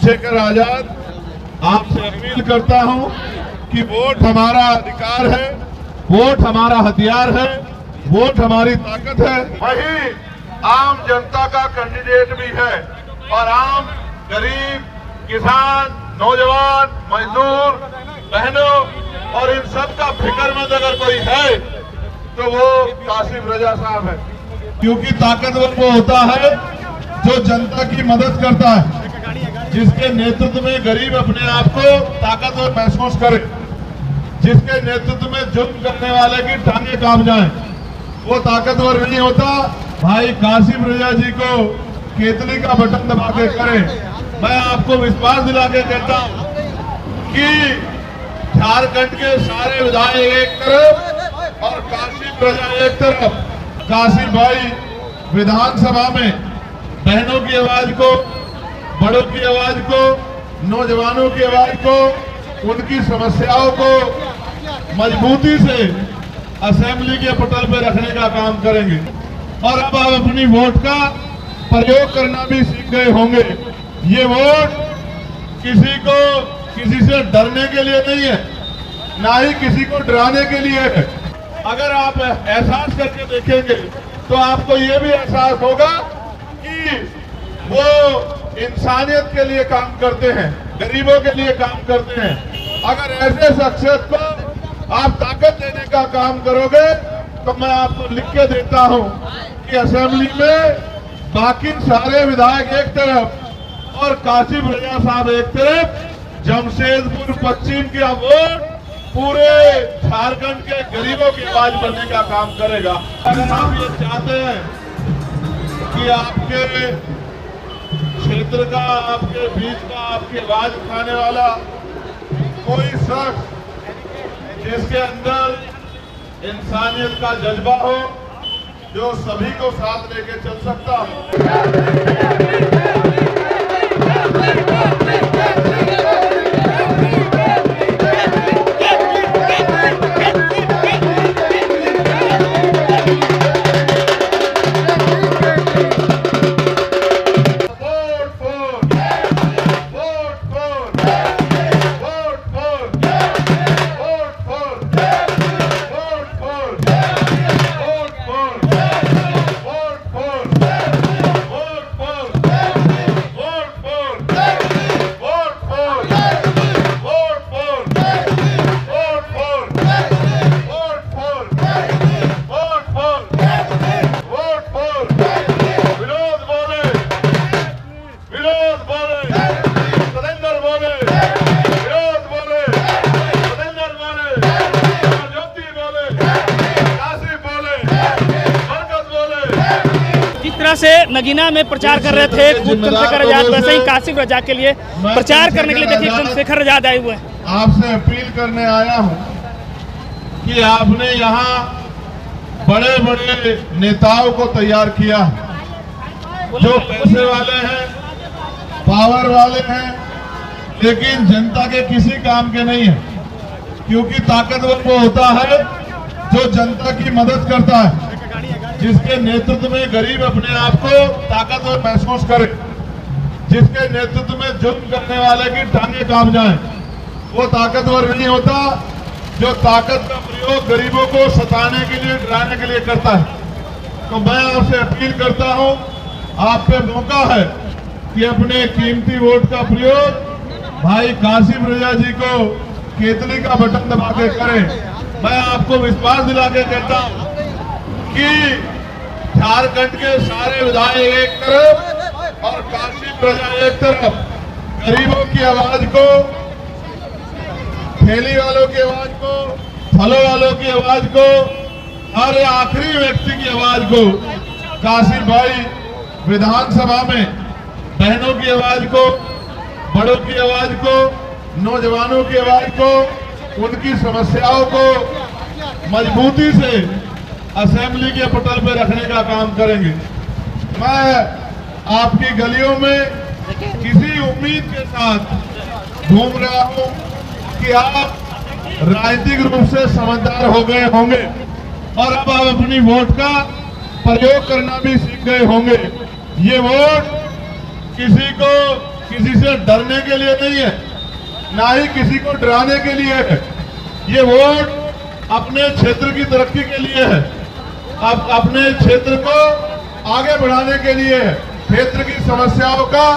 चंद्रशेखर आजाद आपसे अपील करता हूं कि वोट हमारा अधिकार है, वोट हमारा हथियार है, वोट हमारी ताकत है। वही आम जनता का कैंडिडेट भी है और आम गरीब, किसान, नौजवान, मजदूर, बहनों और इन सब का फिक्रमंद अगर कोई है तो वो कासिम रजा साहब है। क्योंकि ताकतवर वो होता है जो जनता की मदद करता है, जिसके नेतृत्व में गरीब अपने आप को ताकतवर महसूस करे, जिसके नेतृत्व में जुल्म करने वाले की टांगे कांप जाएं, वो ताकतवर नहीं होता। भाई कासिम रजा जी को केतली का बटन दबा के करें। मैं आपको विश्वास दिला के कहता हूं कि झारखंड के सारे विधायक एक तरफ और कासिम रजा एक तरफ। कासिम भाई विधानसभा में बहनों की आवाज को, बड़ों की आवाज को, नौजवानों की आवाज को, उनकी समस्याओं को मजबूती से असेंबली के पटल पर रखने का काम करेंगे। और अब आप अपनी वोट का प्रयोग करना भी सीख गए होंगे। ये वोट किसी से डरने के लिए नहीं है, ना ही किसी को डराने के लिए है। अगर आप एहसास करके देखेंगे तो आपको ये भी एहसास होगा कि वो इंसानियत के लिए काम करते हैं, गरीबों के लिए काम करते हैं। अगर ऐसे शख्सियत को आप ताकत देने का काम करोगे तो मैं आपको लिख के देता हूं कि असेंबली में बाकी सारे विधायक एक तरफ और कासिम रजा साहब एक तरफ, जमशेदपुर पश्चिम का वोट पूरे झारखंड के गरीबों की आवाज बनने का काम करेगा। अगर आप ये चाहते हैं कि आपके क्षेत्र का, आपके बीच का, आपकी आवाज उठाने वाला कोई शख्स जिसके अंदर इंसानियत का जज्बा हो, जो सभी को साथ लेके चल सकता हो। से नगीना में प्रचार कर रहे थे चंद्रशेखर आजाद, वैसे ही कासिम रजा के लिए प्रचार करने के लिए देखिए चंद्रशेखर आजाद आए हुए हैं। आपसे अपील करने आया हूं कि आपने यहाँ बड़े बड़े नेताओं को तैयार किया है, जो पैसे वाले हैं, पावर वाले हैं, लेकिन जनता के किसी काम के नहीं है। क्योंकि ताकतवर वो होता है जो जनता की मदद करता है, जिसके नेतृत्व में गरीब अपने आप को ताकतवर महसूस करे, जिसके नेतृत्व में जुल्म करने वाले की टांगे कांप जाएं, वो ताकतवर नहीं होता। जो ताकत का प्रयोग गरीबों को सताने के लिए, डराने के लिए करता है। तो मैं आपसे अपील करता हूं, आप पे मौका है कि अपने कीमती वोट का प्रयोग भाई कासिम रजा जी को केतली का बटन दबा के करें। मैं आपको विश्वास दिला के कहता हूं कि झारखंड के सारे विधायक एक तरफ और कासिम रजा एक तरफ, गरीबों की आवाज को, ठेली वालों की आवाज को, फलों वालों की आवाज को, हर आखिरी व्यक्ति की आवाज को, कासिम भाई विधानसभा में बहनों की आवाज को, बड़ों की आवाज को, नौजवानों की आवाज को, उनकी समस्याओं को मजबूती से असेंबली के पटल पर रखने का काम करेंगे। मैं आपकी गलियों में किसी उम्मीद के साथ घूम रहा हूं कि आप राजनीतिक रूप से समझदार हो गए होंगे और अब आप अपनी वोट का प्रयोग करना भी सीख गए होंगे। ये वोट किसी से डरने के लिए नहीं है, ना ही किसी को डराने के लिए है। ये वोट अपने क्षेत्र की तरक्की के लिए है, अपने क्षेत्र को आगे बढ़ाने के लिए है, क्षेत्र की समस्याओं का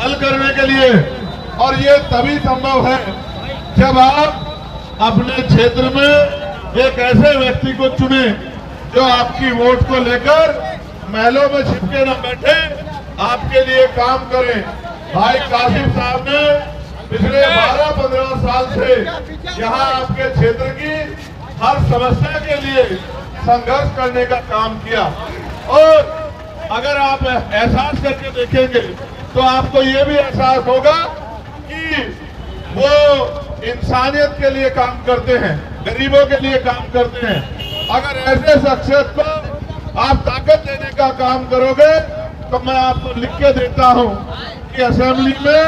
हल करने के लिए। और ये तभी संभव है जब आप अपने क्षेत्र में एक ऐसे व्यक्ति को चुने जो आपकी वोट को लेकर महलों में छिपके न बैठे, आपके लिए काम करें। भाई कासिम साहब ने पिछले 12-15 साल से यहाँ आपके क्षेत्र की हर समस्या के लिए संघर्ष करने का काम किया। और अगर आप एहसास करके देखेंगे तो आपको ये भी एहसास होगा कि वो इंसानियत के लिए काम करते हैं, गरीबों के लिए काम करते हैं। अगर ऐसे शख्सियत को आप ताकत देने का काम करोगे तो मैं आपको लिख के देता हूं कि असेंबली में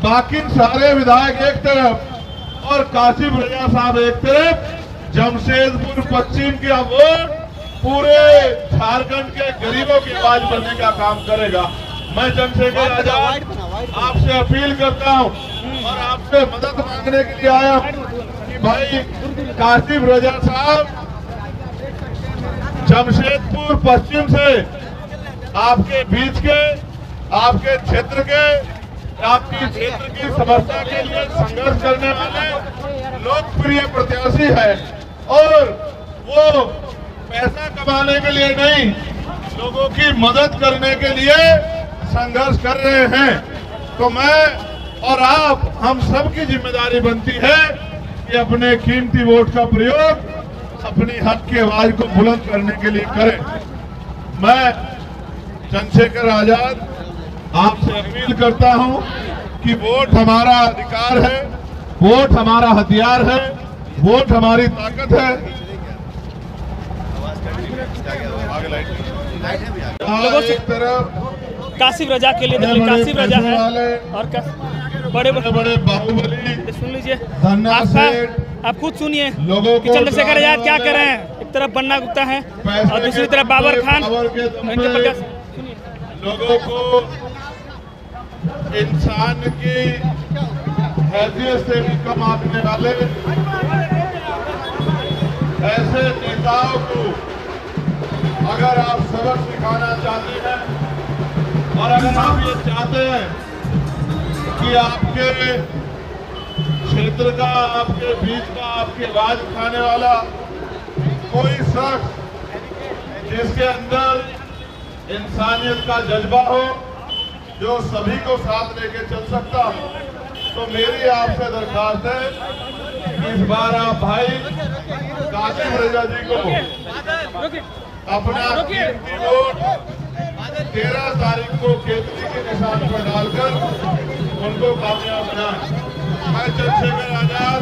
बाकी सारे विधायक एक तरफ और कासिम रजा साहब एक तरफ, जमशेदपुर पश्चिम का वोट पूरे झारखंड के गरीबों की आवाज बनने का काम करेगा। मैं चंद्रशेखर आजाद आपसे अपील करता हूं और आपसे मदद मांगने के लिए आया हूं कि भाई कासिम रजा साहब जमशेदपुर पश्चिम से आपके बीच के, आपके क्षेत्र के, आपकी क्षेत्र की समस्या के लिए संघर्ष करने वाले लोकप्रिय प्रत्याशी है और वो पैसा कमाने के लिए नहीं, लोगों की मदद करने के लिए संघर्ष कर रहे हैं। तो मैं और आप, हम सब की जिम्मेदारी बनती है कि अपने कीमती वोट का प्रयोग अपनी हक की आवाज को बुलंद करने के लिए करें। मैं चंद्रशेखर आजाद आपसे अपील करता हूं कि वोट हमारा अधिकार है, वोट हमारा हथियार है, वोट हमारी ताकत है। एक तरफ कासिम रजा के लिए देखिए, कासिम रजा है और बड़े बड़े बाहुबली, सुन लीजिए, धन्ना सेठ, आप खुद सुनिए लोगों कि चंद्रशेखर आजाद क्या कर रहे हैं। एक तरफ बन्ना गुप्ता है और दूसरी तरफ बाबर खान। लोगों को इंसान की हैसियत से भी कम आंकने वाले ऐसे नेताओं को अगर आप सबक सिखाना चाहते हैं और अगर आप ये चाहते हैं कि आपके क्षेत्र का, आपके बीच का, आपकी आवाज उठाने वाला कोई शख्स जिसके अंदर इंसानियत का जज्बा हो, जो सभी को साथ लेके चल सकता हो, तो मेरी आपसे दरखास्त है कि इस बार आप भाई कासिम रजा जी को अपना कीमती वोट 13 तारीख को केतली के निशान पर डालकर उनको कामयाब बनाएं। मैं चंद्रशेखर आजाद